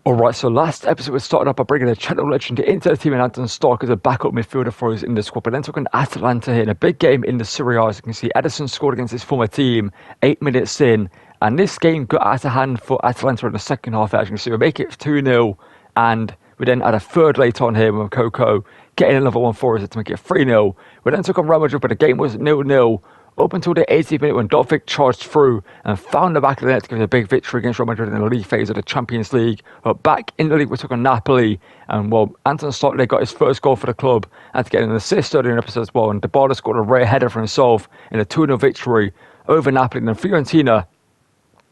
Alright, so last episode we started off by bringing a channel legend into the team and Anton Stark as a backup midfielder for us in the squad. But then took an Atalanta here in a big game in the Serie A. As you can see, Edison scored against his former team 8 minutes in. And this game got out of hand for Atalanta in the second half. As you can see, we make it 2-0. And we then had a third later on here with Coco getting another one for us to make it 3-0. We then took on Roma, but the game was 0-0. Up until the 80th minute when Dovic charged through and found the back of the net to give us a big victory against Real Madrid in the league phase of the Champions League. But back in the league, we took on Napoli. And, well, Anton Stark got his first goal for the club. Had to get an assist earlier in the episode as well. And Dybala scored a rare header for himself in a 2-0 victory over Napoli. And then Fiorentina,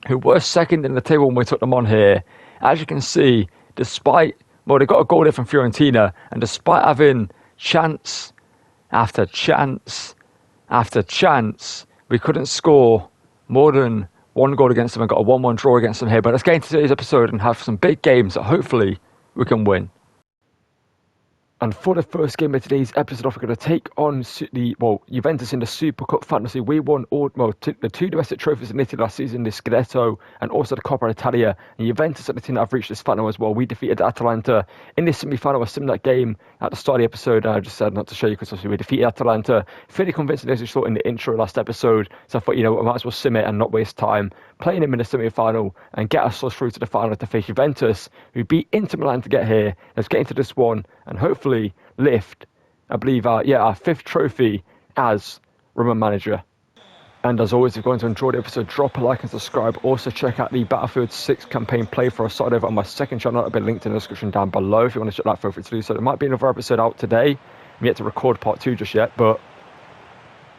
who were second in the table when we took them on here, as you can see, despite, well, they got a goal there from Fiorentina. And despite having chance after chance after chance, we couldn't score more than one goal against them and got a 1-1 draw against them here. But let's get into today's episode and have some big games that hopefully we can win. And for the first game of today's episode, we're going to take on Juventus in the SuperCup fantasy. We won the two domestic trophies in Italy last season, the Scudetto and also the Coppa Italia. And Juventus are the team that have reached this final as well. We defeated Atalanta in this semi-final. I simmed that game at the start of the episode. I just said not to show you because obviously we defeated Atalanta fairly convincingly, as you saw in the intro last episode. So I thought, I might as well sim it and not waste time playing him in the semi-final and get us through to the final to face Juventus, who beat Inter Milan to get here. Let's get into this one and hopefully lift, I believe, our fifth trophy as Roma manager. And as always, if you're going to enjoy the episode, drop a like and subscribe. Also check out the Battlefield 6 campaign playthrough I started over on my second channel. It'll be linked in the description down below if you want to check that, feel free to do so. There might be another episode out today. I'm yet to record part 2 just yet, but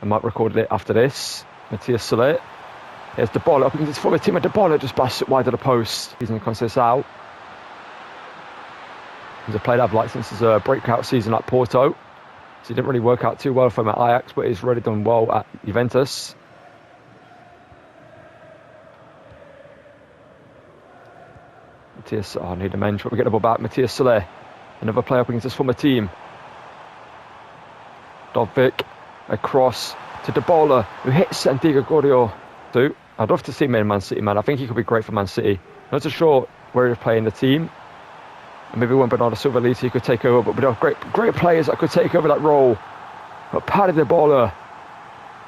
I might record it after this. Matthias Saleh. Here's Dybala up against his former team, and Dybala just blasts it wide of the post. He's going to consider this out. He's a player I've liked since his breakout season at Porto. So he didn't really work out too well for him at Ajax, but he's really done well at Juventus. I need a mention, but we get the ball back. Matthias Saleh, another player up against his former team. Dovic, across to Dybala, who hits Santiago Gordio. So I'd love to see him in Man City, man. I think he could be great for Man City. Not so sure where he's playing the team. And maybe when Bernardo Silva leaves, he could take over. But we have great players that could take over that role. But Paddy Dybala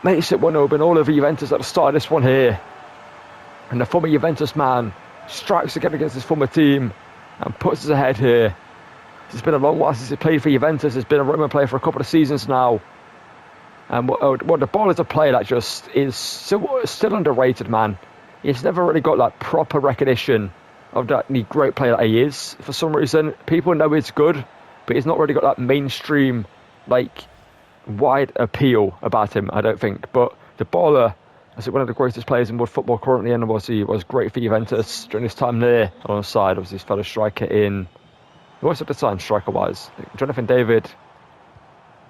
makes it one open all over Juventus at the start of this one here. And the former Juventus man strikes again against his former team and puts us ahead here. It's been a long while since he played for Juventus. He's been a Roman player for a couple of seasons now. And Dybala is a player that just is still underrated, man. He's never really got that proper recognition of the great player that he is. For some reason, people know he's good, but he's not really got that mainstream, wide appeal about him, I don't think. But Dybala, as one of the greatest players in world football currently, and obviously was great for Juventus during his time there, alongside obviously his fellow striker who was at the time, striker-wise, Jonathan David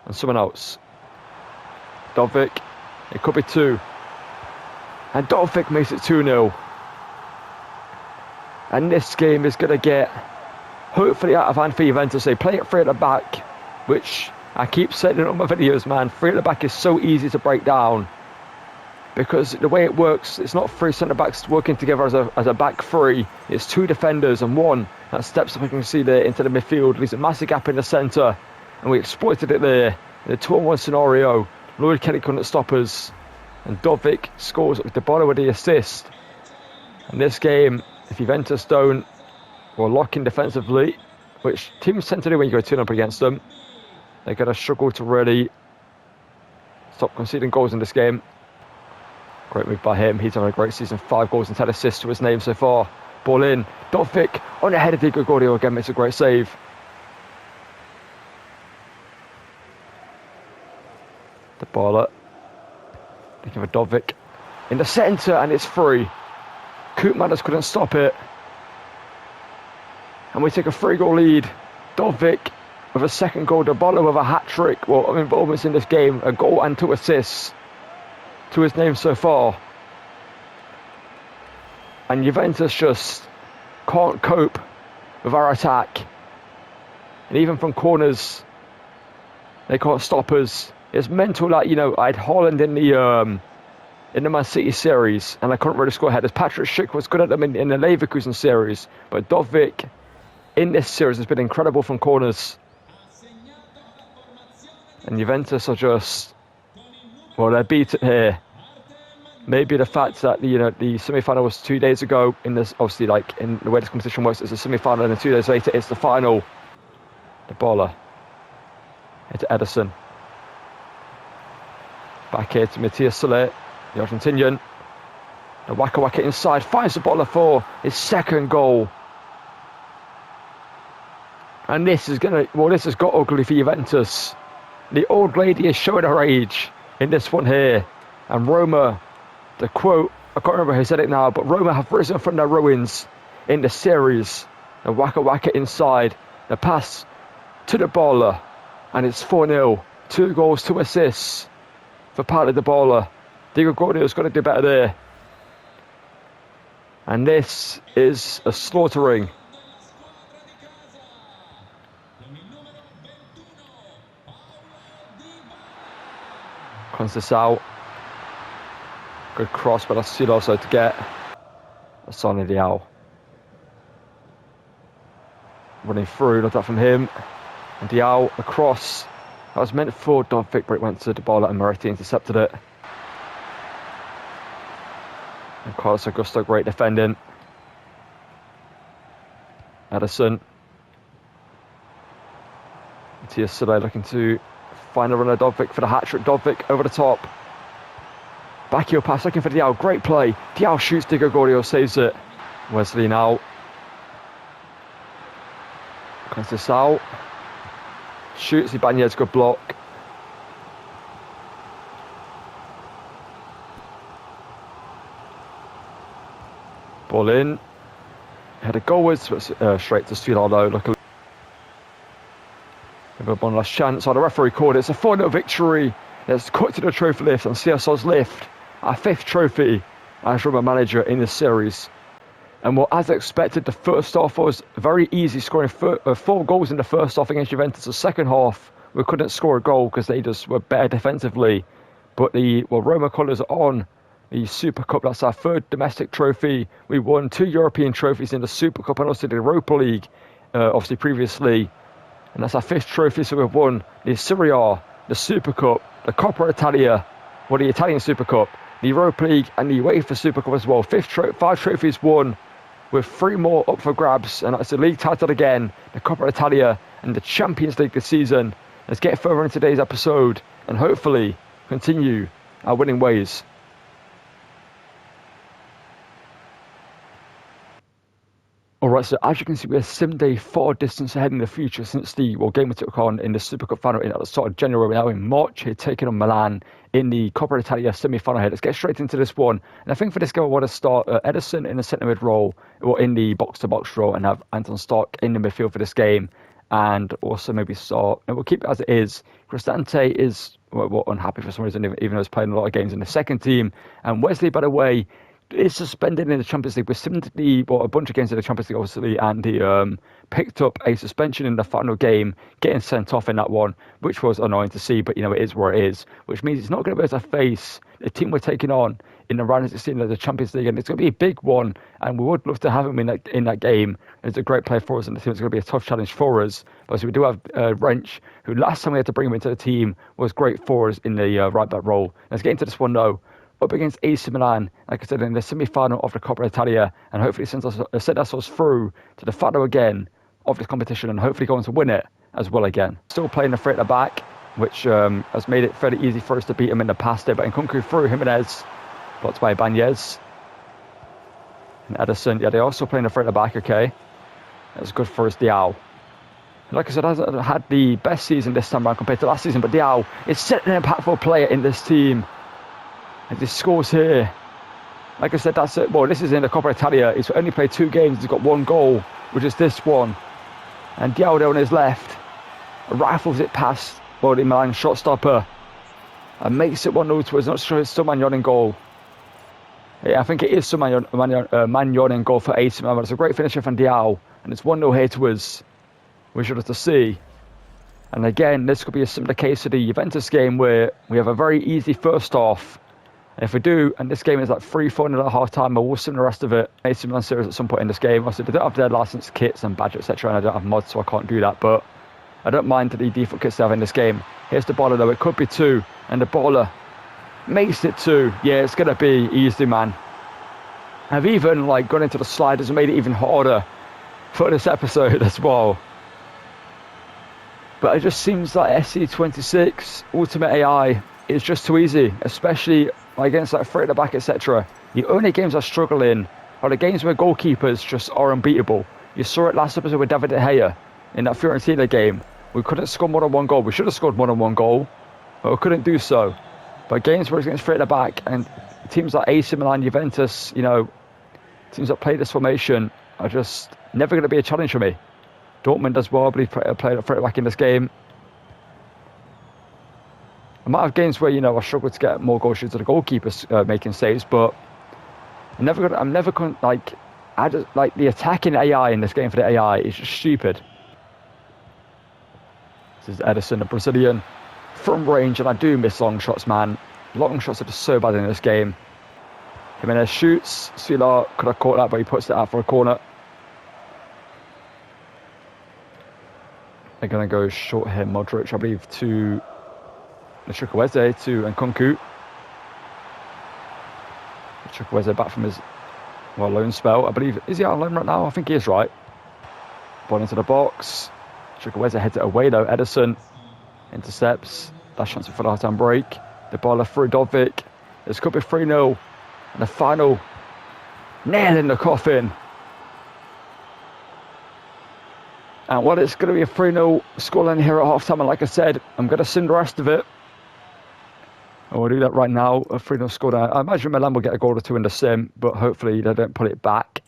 and someone else. Dovic, it could be 2. And Dovic makes it 2-0. And this game is going to get, hopefully, out of hand for Juventus. They play it 3 at the back, which I keep saying in all my videos, man. 3 at the back is so easy to break down. Because the way it works, it's not 3 centre-backs working together as a back 3. It's 2 defenders and 1 that steps up, you can see there, into the midfield. Leaves a massive gap in the centre. And we exploited it there in a 2-on-1 scenario. Lloyd Kelly couldn't stop us. And Dovic scores with Dybala with the assist. And this game, if Juventus don't lock in defensively, which teams tend to do when you go 2-0 up against them, they're going to struggle to really stop conceding goals in this game. Great move by him. He's having a great season. 5 goals and 10 assists to his name so far. Ball in. Dovic on the head of Diego Gordio again. Makes a great save. Dybala. Thinking of Dovic. In the centre, and it's free. Koopmanners couldn't stop it. And we take a 3-goal lead. Dovic with a second goal. Dybala with a hat-trick. Involvements in this game. A goal and 2 assists to his name so far. And Juventus just can't cope with our attack. And even from corners, they can't stop us. It's mental. I had Haaland in the Man City series, and I couldn't really score headers. Patrick Schick was good at them in the Leverkusen series, but Dovic in this series has been incredible from corners. And Juventus are just, well, they're beaten here. Maybe the fact that the semi-final was 2 days ago in this, obviously, like in the way this competition works, it's a semi-final, and then 2 days later it's the final. The baller. Here to Ederson. Back here to Matthias Soler, the Argentinian. The Waka inside, finds the baller for his second goal. And this has got ugly for Juventus. The old lady is showing her age in this one here. And Roma, the quote, I can't remember who said it now, but Roma have risen from their ruins in the series. The Waka inside, the pass to the baller, and it's 4-0. 2 goals, 2 assists for Paulo the baller. Diego Gordio's got to do better there. And this is a slaughtering. Conceição. Good cross, but that's still also to get a Sonny Diao. Running through, not that from him. And Diao across. That was meant for Dovvik, but it went to the ball and Moretti intercepted it. And Carlos Augusto, great defending. Ederson. Matthias Soler looking to find a runner, Dovvik for the hat-trick. Dovvik over the top. Back heel pass, looking for Diao. Great play. Diao shoots, Diego Gordio saves it. Wesley now. Conceição. Shoots, Ibanez, good block. Ball in. Had a goalwards, but straight to Stilalo. Luckily. One last chance. Oh, the referee called it. It's a 4-0 victory. Let's cut to the trophy lift and CSO's lift. Our 5th trophy as Roma manager in this series. And well, as expected, the first half was very easy, scoring 4 goals in the first half against Juventus. The second half, we couldn't score a goal because they just were better defensively. But Roma colours on the SuperCup. That's our 3rd domestic trophy. We won 2 European trophies in the SuperCup and also the Europa League, obviously previously. And that's our 5th trophy, so we've won the Serie A, the SuperCup, the Coppa Italia, the Italian SuperCup, the Europa League and the UEFA SuperCup as well. 5 trophies won, with 3 more up for grabs, and that's the league title again, the Coppa Italia and the Champions League this season. Let's get further into today's episode and hopefully continue our winning ways. Alright, so as you can see, we're 7 day far distance ahead in the future since the game we took on in the SuperCup final at the start of January. We're now in March here, taking on Milan in the Coppa Italia semi-final here. Let's get straight into this one. And I think for this game, I want to start Ederson in the centre mid role, or in the box-to-box role, and have Anton Stark in the midfield for this game. And also maybe start, and we'll keep it as it is. Cristante is unhappy for some reason, even though he's playing a lot of games in the second team. And Wesley, by the way, is suspended in the Champions League. A bunch of games in the Champions League, obviously, and he picked up a suspension in the final game, getting sent off in that one, which was annoying to see, but it is where it is, which means he's not going to be able to face the team we're taking on in the round of 16 of the Champions League, and it's going to be a big one, and we would love to have him in that game. It's a great player for us, and the team is going to be a tough challenge for us. But so we do have Wrench, who last time we had to bring him into the team was great for us in the right back role. Let's get into this one though. Up against AC Milan, like I said, in the semi-final of the Coppa Italia, and hopefully send us through to the final again of this competition, and hopefully going to win it as well again. Still playing the three at the back, which has made it fairly easy for us to beat him in the past there, but Nkunku through Jimenez, blocked by Ibanez. And Ederson, yeah, they're also playing the three at the back, okay. That's good for us, Diao. Like I said, hasn't had the best season this time around compared to last season, but Diao is certainly an impactful player in this team. And he scores here. Like I said, that's it. Well, this is in the Coppa Italia. He's only played 2 games. He's got 1 goal, which is this one. And Diao on his left rifles it past the Milan shot stopper and makes it 1-0 to us. Not sure it's Magnon in goal. Yeah, I think it is Magnon in goal for AC Milan. It's a great finisher from Diao, and it's 1-0 here to us. We should have to see. And again, this could be a similar case to the Juventus game where we have a very easy first half. And if we do, and this game is like 3-4 at half time, I will sim the rest of it. AC Milan series at some point in this game. Obviously, they don't have their licensed kits and badge, etc., and I don't have mods, so I can't do that. But I don't mind the default kits they have in this game. Here's the baller though. It could be 2, and the baller makes it 2. Yeah, it's gonna be easy, man. I've even like gone into the sliders and made it even harder for this episode as well. But it just seems like FC26 Ultimate AI is just too easy, especially against like 3 at the back, etc. The only games I struggle in are the games where goalkeepers just are unbeatable. You saw it last episode with David De Gea in that Fiorentina game. We couldn't score more than 1 goal. We should have scored more than 1 goal, but we couldn't do so. But games where it's against 3 at the back and teams like AC Milan, Juventus, you know, teams that play this formation are just never going to be a challenge for me. Dortmund as well, but he played up 3 at the back in this game. I might have games where, you know, I struggle to get more goal shoots to the goalkeepers making saves, but I'm never going like, I just, like, the attacking AI in this game for the AI is just stupid. This is Edison, the Brazilian, from range, and I do miss long shots, man. Long shots are just so bad in this game. Jimenez shoots, Sila could have caught that, but he puts it out for a corner. They're going to go short here, Modric, I believe, to Chukwueze, to Nkunku. Chukwueze back from his loan spell. I believe, is he out on loan right now? I think he is, right. Ball into the box. Chukwueze heads it away though. Edison intercepts. Last chance for the half-time break. The ball through Dovvik. This could be 3-0. And the final nail in the coffin. And well, it's going to be a 3-0 scoreline here at half-time. And like I said, I'm going to sim the rest of it. I will do that right now. A 3-0 scoreline. I imagine Milan will get a goal or 2 in the sim, but hopefully they don't pull it back.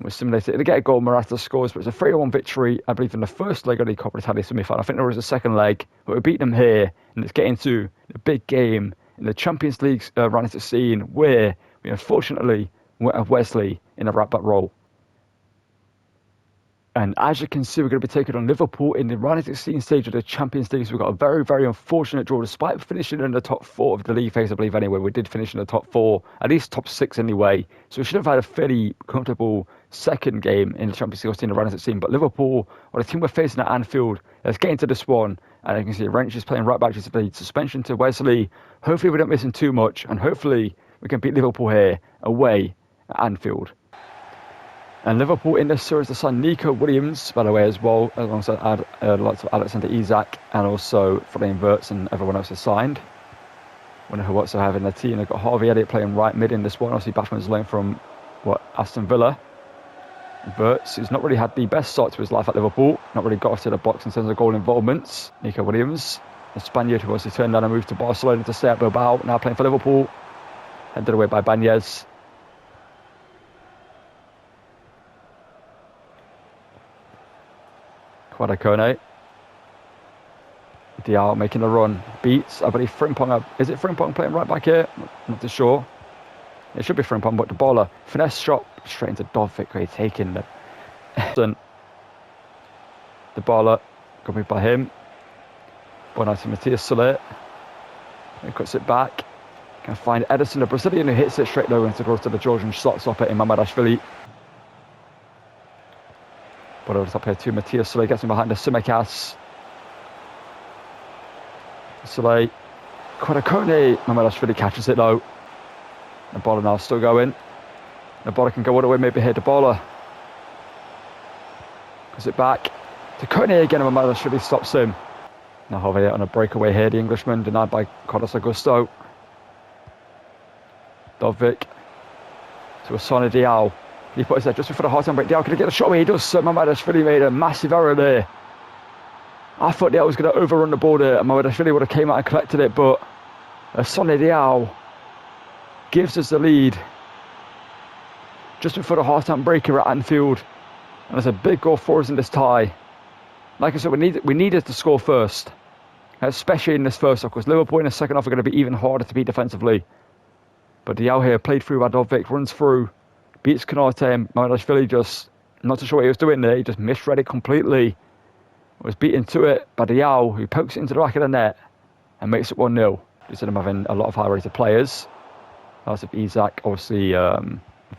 We'll simulate it. They get a goal, Morata scores, but it's a 3-1 victory, I believe, in the first leg of the Coppa Italia semi-final. I think there was a second leg, but we beat them here, and it's getting to the big game in the Champions League round of 16, where we unfortunately have Wesley in a right-back role. And as you can see, we're going to be taking on Liverpool in the round of 16 stage of the Champions League. So we've got a very, very unfortunate draw, despite finishing in the top 4 of the league phase, I believe, anyway. We did finish in the top 4, at least top 6 anyway. So we should have had a fairly comfortable second game in the Champions League in the round of 16. But Liverpool, or the team we're facing at Anfield, let's get into this one. And you can see Wrench is playing right back to the suspension to Wesley. Hopefully we don't miss him too much. And hopefully we can beat Liverpool here away at Anfield. And Liverpool in this series, they signed Nico Williams, by the way, as well, alongside lots of Alexander Isak, and also Florian Wirtz, and everyone else is signed. Wonder who also have in the team. They've got Harvey Elliott playing right mid in this one. Obviously, Bashman's loan from Aston Villa. Wirtz, who's not really had the best start to his life at Liverpool, not really got off to the box in terms of goal involvements. Nico Williams, the Spaniard who obviously turned down and moved to Barcelona to stay at Bilbao, now playing for Liverpool, headed away by Banez. Quadacone. Diao making a run. Beats, I believe, Frimpong. Is it Frimpong playing right back here? Not too sure. It should be Frimpong, but the baller. Finesse shot straight into Dovvik, where he's taking the... the baller. Got me by him. Ball out to Matthias Soler. He cuts it back. Can find Edison, the Brazilian, who hits it straight low into the Georgian slots off it in Mamadashvili. But over the top here to Matthias Soler, gets him behind the Tsimikas. Soler, Quadacone, Mamadashvili catches it though. The baller now still going. The baller can go all the way, maybe here. The baller puts it back to Kone again, and Mamadashvili stops him. Now Javier on a breakaway here, the Englishman, denied by Carlos Augusto. Dovvik to Asana Diao. He puts it just before the half-time break. Diao, can he get a shot away? He does. Mamadashvili made a massive error there. I thought Diao was going to overrun the ball there, and Mamadashvili would have came out and collected it, but Asana Diao gives us the lead just before the half-time break here at Anfield. And there's a big goal for us in this tie. Like I said, we needed to score first, especially in this first half, because Liverpool in the second half are going to be even harder to beat defensively. But Diao here, played through by Dovvik, runs through, beats Konate, and Mamadashvili just not too sure what he was doing there. He just misread it completely. Was beaten to it by Diao, who pokes it into the back of the net and makes it 1-0. due to them having a lot of high-rated players. Lots of Isaac, obviously,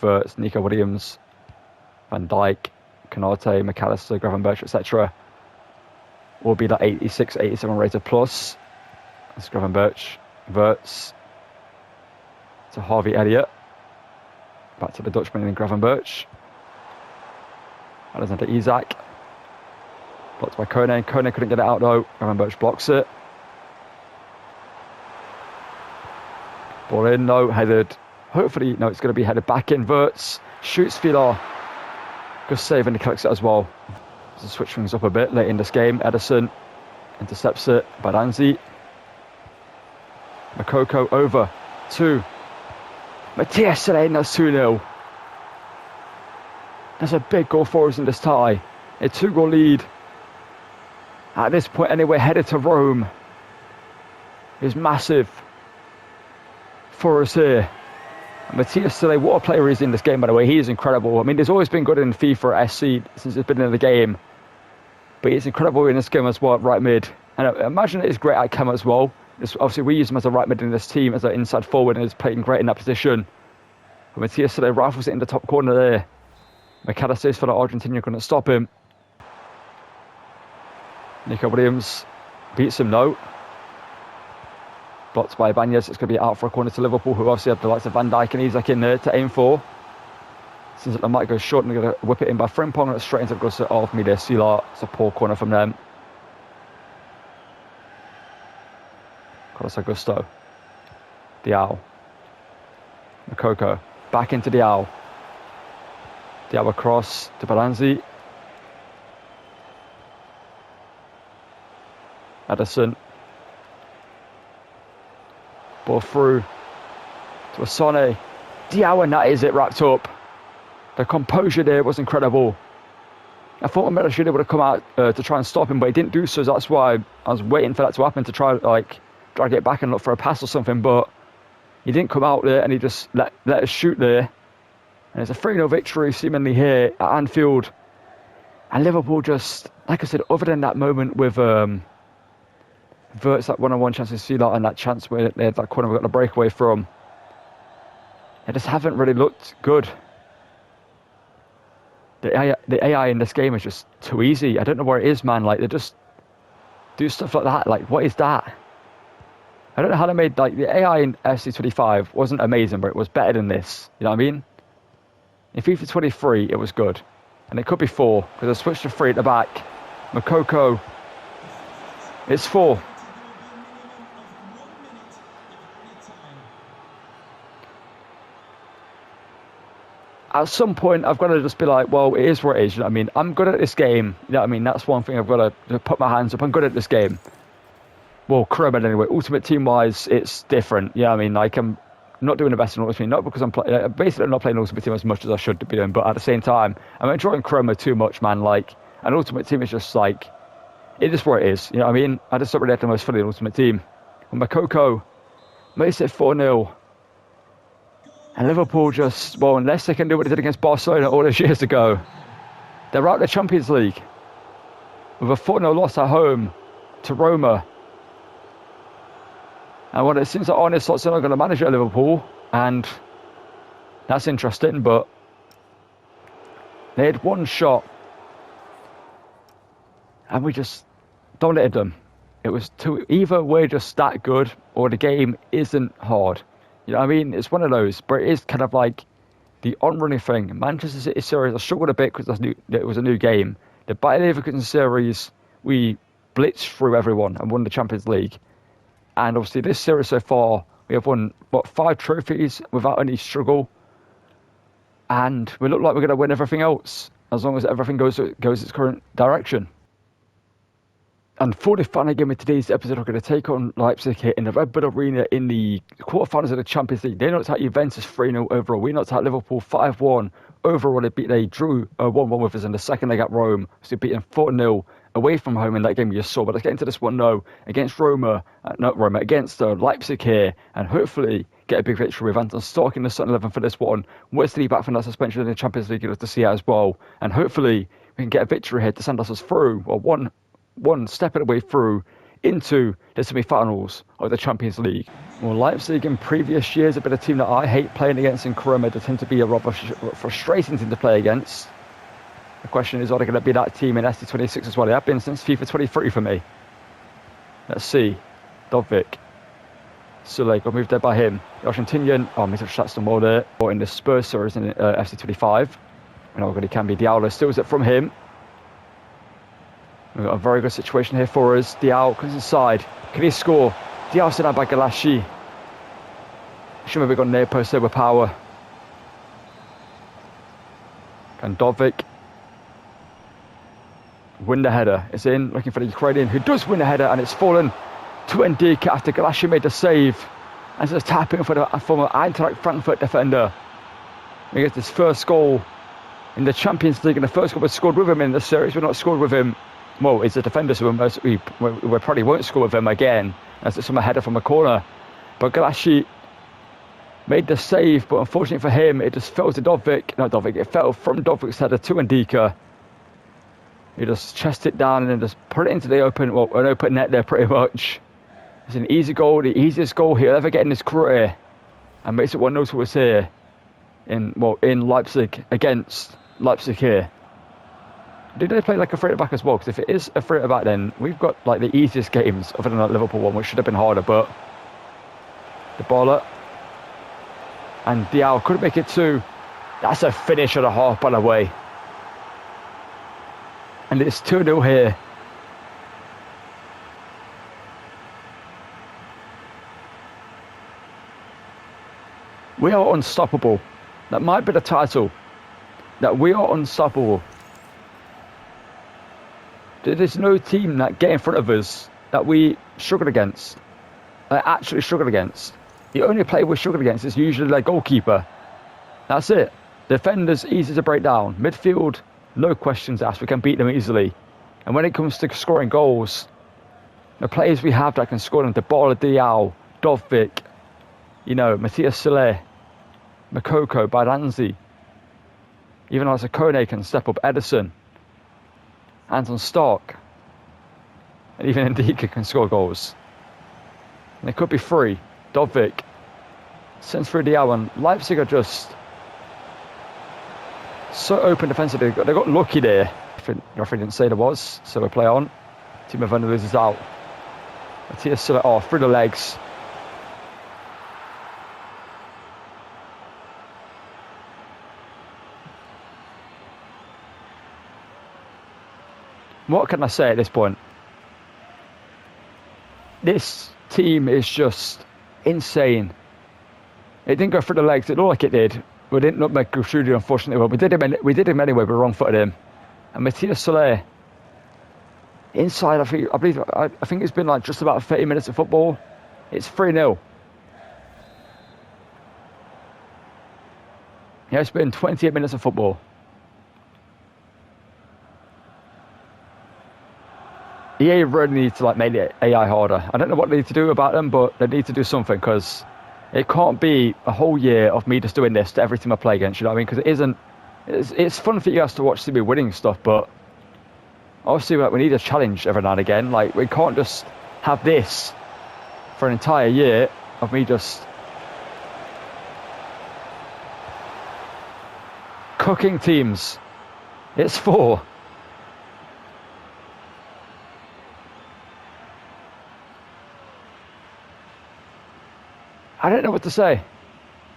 Wirtz, Nico Williams, Van Dijk, Konate, McAllister, Gravenberch, etc. Will be that 86, 87 rated plus. That's Gravenberch, Wirtz, to Harvey Elliott. Back to the Dutchman in Gravenberch. Alexander Isak. Blocked by Kone. Kone couldn't get it out though. Gravenberch blocks it. Ball in, no, headed. Hopefully, no, it's going to be headed back in. Wirtz shoots Vilar. Good save and he collects it as well. So switch things up a bit late in this game. Ederson intercepts it. Badanzi. Makoko over to Matthias Selene. That's 2-0. That's a big goal for us in this tie. A 2-goal lead. At this point, anyway, headed to Rome. Is massive for us here. And Matthias Selene, what a player he is in this game, by the way. He is incredible. I mean, he's always been good in FIFA SC since he's been in the game. But he's incredible in this game as well, right mid. And I imagine it is great at Cam as well. Obviously, we use him as a right mid in this team, as an inside forward, and he's playing great in that position. But Matthias Selene rifles it in the top corner there. McAllister for the Argentina couldn't stop him. Nico Williams beats him, no. Blocked by Ibanez. It's going to be out for a corner to Liverpool, who obviously have the likes of Van Dijk and Isak in there to aim for. Seems like they might go short and they're going to whip it in by Frimpong, and it's straight into the gutter of Midir Silar. It's a poor corner from them. Carlos Augusto. Diao. Makoko. Back into Diao. Diao across to Balanzi. Ederson. Ball through to Asane. Diao, and that is it wrapped up. The composure there was incredible. I thought Melashida would have come out to try and stop him, but he didn't do so. So that's why I was waiting for that to happen, to try to get back and look for a pass or something. But he didn't come out there, and he just let us shoot there. And it's a 3-0 victory seemingly here at Anfield. And Liverpool just, like I said, other than that moment with Wirtz, that one-on-one chance to see that, and that chance where they had that corner we got the breakaway from, they just haven't really looked good. The AI in this game is just too easy. I don't know where it is, man. Like, they just do stuff like that. Like, what is that? I don't know how they made, like, the AI in FC25 wasn't amazing, but it was better than this. You know what I mean? In FIFA 23, it was good. And it could be 4, because I switched to 3 at the back. Makoko, it's 4. At some point, I've got to just be like, well, it is what it is, you know what I mean? I'm good at this game, you know what I mean? That's one thing I've got to put my hands up. I'm good at this game. Well, Career Mode anyway. Ultimate Team-wise, it's different, you know what I mean? Like, I'm not doing the best in Ultimate Team, not because I'm basically not playing Ultimate Team as much as I should be doing, but at the same time, I'm enjoying Career Mode too much, man. Like, an Ultimate Team is just like, it is what it is, you know what I mean? I just don't really have the most fun in Ultimate Team. And Makoko makes it 4-0. And Liverpool just, well, unless they can do what they did against Barcelona all those years ago, they're out of the Champions League with a 4-0 loss at home to Roma. And well, it seems that Arne Slot's not going to manage at Liverpool, and that's interesting, but they had one shot and we just dominated them. It was either we're just that good or the game isn't hard. You know what I mean? It's one of those, but it is kind of like the on-running thing. Manchester City series, I struggled a bit because it was a new game. The Bayer Leverkusen series, we blitzed through everyone and won the Champions League. And obviously this series so far, we have won, 5 trophies without any struggle. And we look like we're going to win everything else, as long as everything goes its current direction. And for the final game of today's episode, we're going to take on Leipzig here in the Red Bull Arena in the quarterfinals of the Champions League. They knocked out Juventus 3-0 overall. We knocked out Liverpool 5-1 overall. They drew 1-1 with us in the second leg at Rome. So beating 4-0 away from home in that game you saw. But let's get into this one now against against Leipzig here, and hopefully get a big victory with Anton Stark in the starting 11 for this one. Wesley back from that suspension in the Champions League, you'll have to see that as well. And hopefully we can get a victory here to send us through, or one step of the way through into the semi-finals of the Champions League. Well, Leipzig in previous years have been a team that I hate playing against in Career Mode. They tend to be a rather frustrating team to play against. The question is, are they going to be that team in FC26 as well? They have been since FIFA 23 for me. Let's see. Dovvik. Sule got moved there by him. The Argentinian, Mr. Shatson well there. Or in the Spurs series in FC25. And already can be Diallo. Steals it from him. We've got a very good situation here for us. Diallo comes inside. Can he score? Diallo sent out by Galashi. Should have got near post there with power. Can Dovvik win the header? It's in, looking for the Ukrainian, who does win the header, and it's fallen to Ndika after Galashi made the save. And so it's tapping for the former Eintracht Frankfurt defender. He gets his first goal in the Champions League, and the first goal was scored with him in the series. We're not scored with him. Well, it's a defender, so we probably won't score with him again, as it's from a header from a corner. But Galashi made the save, but unfortunately for him, it just fell to Dovvik. Not Dovvik, it fell from Dovvik's header to Ndika. He just chested it down and then just put it into the an open net there pretty much. It's an easy goal, the easiest goal he'll ever get in his career. And makes it 1-0 to us here in Leipzig, against Leipzig here. Did they play like a free-at-back as well? Because if it is a free-at-back, then we've got like the easiest games other than that Liverpool one, which should have been harder. But the baller and Diallo couldn't make it 2. That's a finish at a half, by the way. And it's 2-0 here. We are unstoppable. That might be the title. That we are unstoppable. There's no team that get in front of us that we struggle against. Actually struggle against. The only player we struggle against is usually their goalkeeper. That's it. Defenders, easy to break down. Midfield, no questions asked. We can beat them easily. And when it comes to scoring goals, the players we have that can score them, Dybala, Diallo, Dovvik, Matthias Sule, Makoko, Baranzi. Even as a Kone can step up, Edison, Anton Stark, and even Ndika can score goals. And it could be 3. Dovvik sends through Diallo, and Leipzig are just so open defensively. They got lucky there. The referee didn't say there was, so we play on. Timo Werner loses out. Matthias Sule through the legs. What can I say at this point? This team is just insane. It didn't go through the legs. It looked like it did. We didn't nutmeg Gusudi, unfortunately. Well, we did him anyway. We wrong footed him. And Matthias Sule inside. I think it's been like just about 30 minutes of football. It's 3-0. Yeah, it's been 28 minutes of football. EA really needs to make the AI harder. I don't know what they need to do about them, but they need to do something, because it can't be a whole year of me just doing this to every team I play against, you know what I mean? Because it isn't. It's fun for you guys to watch me winning stuff, but obviously we need a challenge every now and again. Like, we can't just have this for an entire year of me just cooking teams. It's 4. I don't know what to say.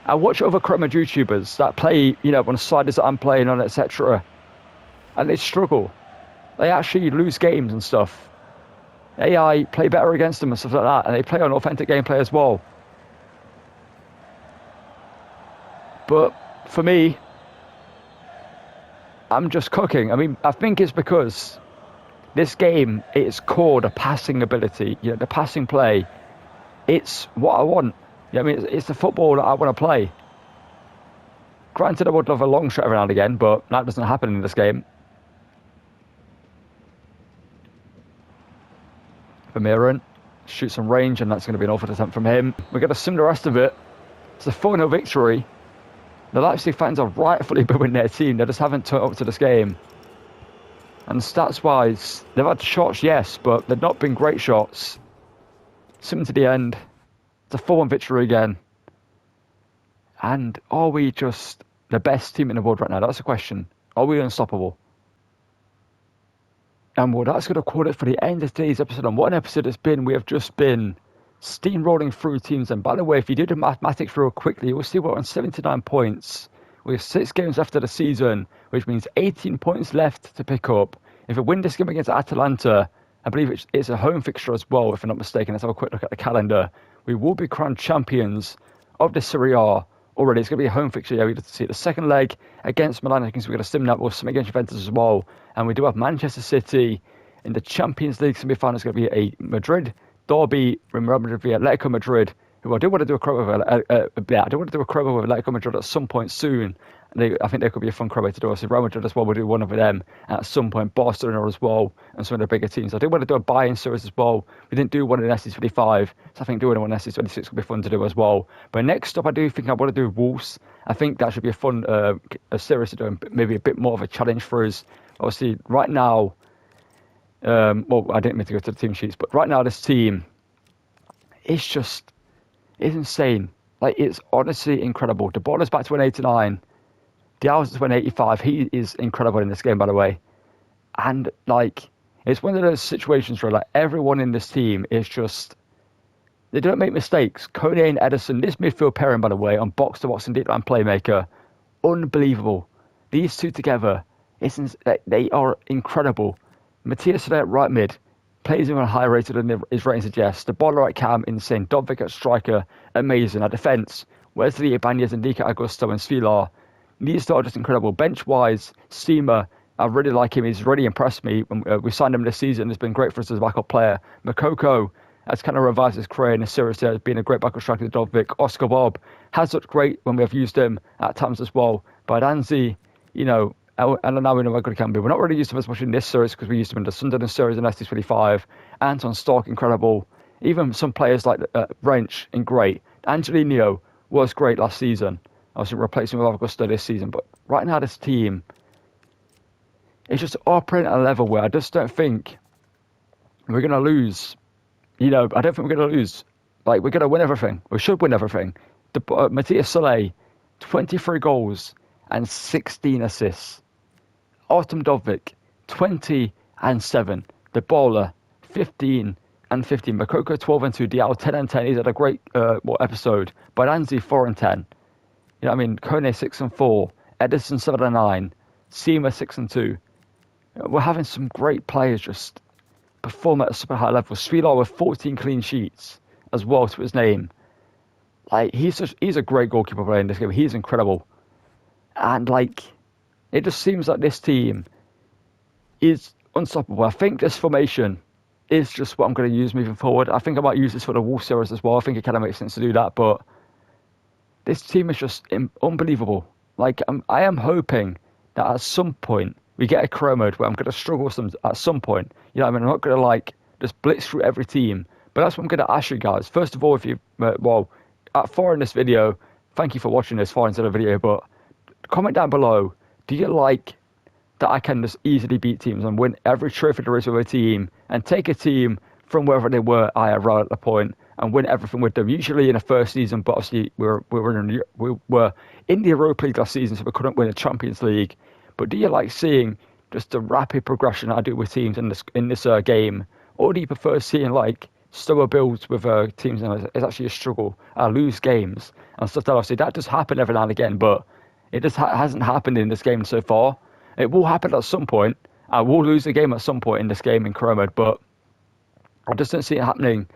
I watch other Career Mode YouTubers that play, on sliders that I'm playing on, etc. And they struggle. They actually lose games and stuff. AI play better against them and stuff like that. And they play on authentic gameplay as well. But for me, I'm just cooking. I mean, I think it's because this game, it's core, the passing ability, the passing play. It's what I want. I mean, it's the football that I want to play. Granted, I would love a long shot every now and again, but that doesn't happen in this game. Vermeeren shoots some range, and that's going to be an awful attempt from him. We're going to sim the rest of it. It's a 4-0 victory. The Leipzig fans are rightfully booing their team. They just haven't turned up to this game. And stats-wise, they've had shots, yes, but they've not been great shots. Similar to the end. It's a 4-1 victory again. And are we just the best team in the world right now? That's the question. Are we unstoppable? And well, that's going to call it for the end of today's episode. And what an episode it's been. We have just been steamrolling through teams. And by the way, if you do the mathematics real quickly, you'll see we're on 79 points. We have 6 games left of the season, which means 18 points left to pick up. If we win this game against Atalanta, I believe it's a home fixture as well, if I'm not mistaken. Let's have a quick look at the calendar. We will be crowned champions of the Serie A already. It's going to be a home fixture. Yeah, we get to see the second leg against Milan. I think we're going to sim that. We'll sim against Juventus as well. And we do have Manchester City in the Champions League semi-final. It's going to be a Madrid derby. Remember the Atletico Madrid, who I do want to do a crowd with. I do want to do a crowd with Atletico Madrid at some point soon. I think there could be a fun crowd to do. Also, Real Madrid as well. We'll do one of them at some point. Barcelona as well, and some of the bigger teams. I do want to do a buy-in series as well. We didn't do one in FC25, so I think doing one in FC26 could be fun to do as well. But next up, I do think I want to do Wolves. I think that should be a fun a series to do, and maybe a bit more of a challenge for us. Obviously, right now, well, I didn't mean to go to the team sheets, but right now this team is insane. Like, it's honestly incredible. The ball is back to an 89. Dial's is 185. He is incredible in this game, by the way. And, like, it's one of those situations where, like, everyone in this team is just... They don't make mistakes. Kone and Edison, this midfield pairing, by the way, on box-to-box and deep line playmaker, unbelievable. These two together, they are incredible. Matthias at right mid, plays him on a higher rated than his rating suggests. The baller at cam, insane. Dovvik at striker, amazing. At defence, Wesley Ibanez and Nika Augusto and Svilar. These two are just incredible. Bench-wise, Seema, I really like him. He's really impressed me. We signed him this season. It's been great for us as a backup player. Makoko has kind of revised his career in the series there, being a great backup striker to Dovvik. Oscar Bob has looked great when we have used him at times as well. But Anzi, you know, and now we know how good he can be. We're not really used him as much in this series because we used him in the Sunderland series in ST25. Anton Stark, incredible. Even some players like Wrench, and great. Angelino was great last season. Obviously replacing with Augusto this season. But right now this team is just operating at a level where I just don't think we're going to lose. You know, I don't think we're going to lose. Like, we're going to win everything. We should win everything. Matthias Soleil, 23 goals and 16 assists. Artem Dovvik, 20 and 7. The bowler, 15 and 15. Makoko, 12 and 2. Diao, 10 and 10. He's had a great episode. Baranzi, 4 and 10. You know what I mean? Kone, 6 and 4. Edison, 7 and 9. Seema, 6 and 2. We're having some great players just perform at a super high level. Svilar with 14 clean sheets as well to his name. Like, he's a great goalkeeper player in this game. He's incredible. And, like, it just seems like this team is unstoppable. I think this formation is just what I'm going to use moving forward. I think I might use this for the Wolves series as well. I think it kind of makes sense to do that. But this team is just unbelievable. Like, I am hoping that at some point we get a career mode where I'm going to struggle at some point. You know what I mean? I'm not going to, like, just blitz through every team. But that's what I'm going to ask you guys. First of all, if you, at far in this video, thank you for watching this far into the video. But comment down below, do you like that I can just easily beat teams and win every trophy there is with a team and take a team from wherever they were IRL at the point and win everything with them? Usually in the first season, but obviously we were in the Europa League last season, so we couldn't win the Champions League. But do you like seeing just the rapid progression I do with teams in this game, or do you prefer seeing like slower builds with teams and it's actually a struggle? I lose games and stuff. That obviously that does happen every now and again, but it just hasn't happened in this game so far. It will happen at some point. I will lose the game at some point in this game in career mode, but I just don't see it happening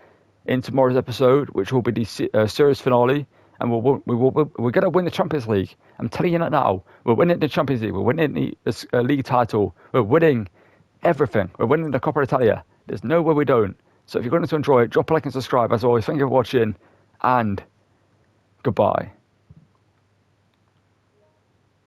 in tomorrow's episode, which will be the series finale. And we're going to win the Champions League. I'm telling you that now. We're winning the Champions League. We're winning the league title. We're winning everything. We're winning the Coppa Italia. There's no way we don't. So if you're going to enjoy it, drop a like and subscribe. As always, thank you for watching, and goodbye.